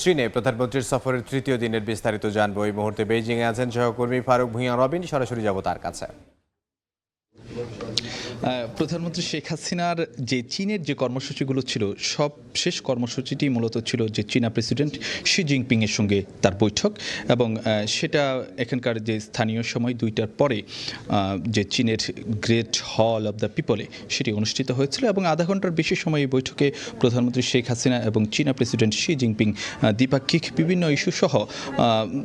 চীনে প্রধানমন্ত্রীর সফরের তৃতীয় দিনের বিস্তারিত জানবো। এই মুহূর্তে বেইজিংয়ে আছেন সহকর্মী ফারুক ভূঁইয়া রবিন, সরাসরি যাব তার কাছে। প্রধানমন্ত্রী শেখ হাসিনার যে চীনের যে কর্মসূচিগুলো ছিল, সব শেষ কর্মসূচিটি মূলত ছিল যে চীনা প্রেসিডেন্ট শি জিনপিংয়ের সঙ্গে তার বৈঠক, এবং সেটা এখানকার যে স্থানীয় সময় 2টার পরে যে চীনের গ্রেট হল অব দ্য পিপলে সেটি অনুষ্ঠিত হয়েছিল, এবং আধা ঘন্টার বেশি সময় এই বৈঠকে প্রধানমন্ত্রী শেখ হাসিনা এবং চীনা প্রেসিডেন্ট শি জিনপিং দ্বিপাক্ষিক বিভিন্ন ইস্যুসহ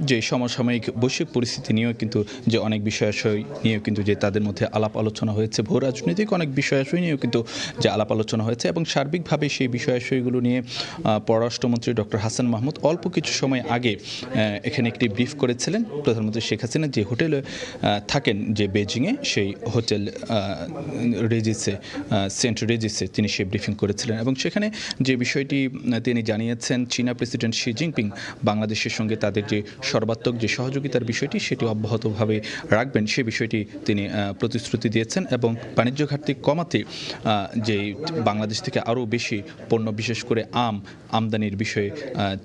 যে সমসাময়িক বৈশ্বিক পরিস্থিতি নিয়েও কিন্তু যে অনেক বিষয়াশয় নিয়েও কিন্তু যে তাদের মধ্যে আলাপ আলোচনা হয়েছে, ভূ রাজনৈতিক অনেক বিষয়াশয় নিয়েও কিন্তু যে আলাপ আলোচনা হয়েছে, এবং সার্বিকভাবে সেই বিষয়াশয়গুলো নিয়ে পররাষ্ট্রমন্ত্রী ডক্টর হাসান মাহমুদ অল্প কিছু সময় আগে এখানে একটি ব্রিফ করেছিলেন। প্রধানমন্ত্রী শেখ হাসিনা যে হোটেলে থাকেন যে বেজিংয়ে, সেই হোটেল রেজিসে, সেন্ট রেজিসে তিনি সেই ব্রিফিং করেছিলেন, এবং সেখানে যে বিষয়টি তিনি জানিয়েছেন, চীনা প্রেসিডেন্ট শি জিনপিং বাংলাদেশের সঙ্গে তাদের যে সর্বাত্মক যে সহযোগিতার বিষয়টি সেটি অব্যাহতভাবে রাখবেন, সে বিষয়টি তিনি প্রতিশ্রুতি দিয়েছেন, এবং বাণিজ্য ঘাটতি কমাতে যে বাংলাদেশ থেকে আরও বেশি পণ্য, বিশেষ করে আমদানির বিষয়ে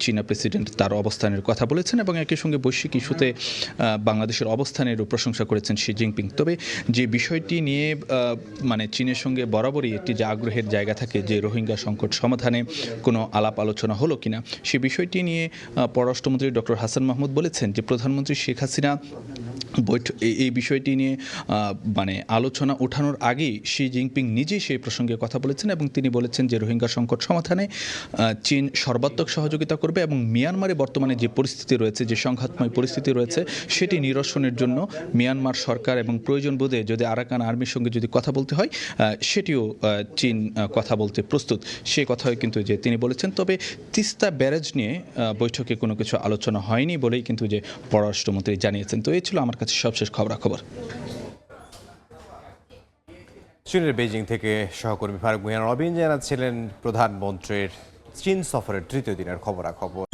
চীনা প্রেসিডেন্ট তার অবস্থানের কথা বলেছেন, এবং একই সঙ্গে বৈশ্বিক ইস্যুতে বাংলাদেশের অবস্থানেরও প্রশংসা করেছেন শি জিনপিং। তবে যে বিষয়টি নিয়ে মানে চীনের সঙ্গে বরাবরই একটি যে আগ্রহের জায়গা থাকে যে রোহিঙ্গা সংকট সমাধানে কোনো আলাপ আলোচনা হলো কিনা, সে বিষয়টি নিয়ে পররাষ্ট্রমন্ত্রী ডক্টর হাসান মাহমুদ বলেছেন যে প্রধানমন্ত্রী শেখ হাসিনা এই বিষয়টি নিয়ে মানে আলোচনা ওঠানোর আগেই শি জিনপিং নিজেই সেই প্রসঙ্গে কথা বলেছেন, এবং তিনি বলেছেন যে রোহিঙ্গা সংকট সমাধানে চীন সর্বাত্মক সহযোগিতা করবে, এবং মিয়ানমারে বর্তমানে যে পরিস্থিতি রয়েছে, যে সংঘাতময় পরিস্থিতি রয়েছে, সেটি নিরসনের জন্য মিয়ানমার সরকার এবং প্রয়োজন বোধে যদি আরাকান আর্মির সঙ্গে যদি কথা বলতে হয়, সেটিও চীন কথা বলতে প্রস্তুত, সে কথাই কিন্তু যে তিনি বলেছেন। তবে তিস্তা ব্যারেজ নিয়ে বৈঠকে কোনো কিছু আলোচনা হয়নি বলেই কিন্তু যে পররাষ্ট্রমন্ত্রী জানিয়েছেন। তো এই ছিল আমার কাছে সবশেষ খবরাখবর। চীনের বেইজিং থেকে সহকর্মী ফারুক ভূঁইয়া রবিন জানাচ্ছিলেন প্রধানমন্ত্রীর চীন সফরের তৃতীয় দিনের খবরাখবর।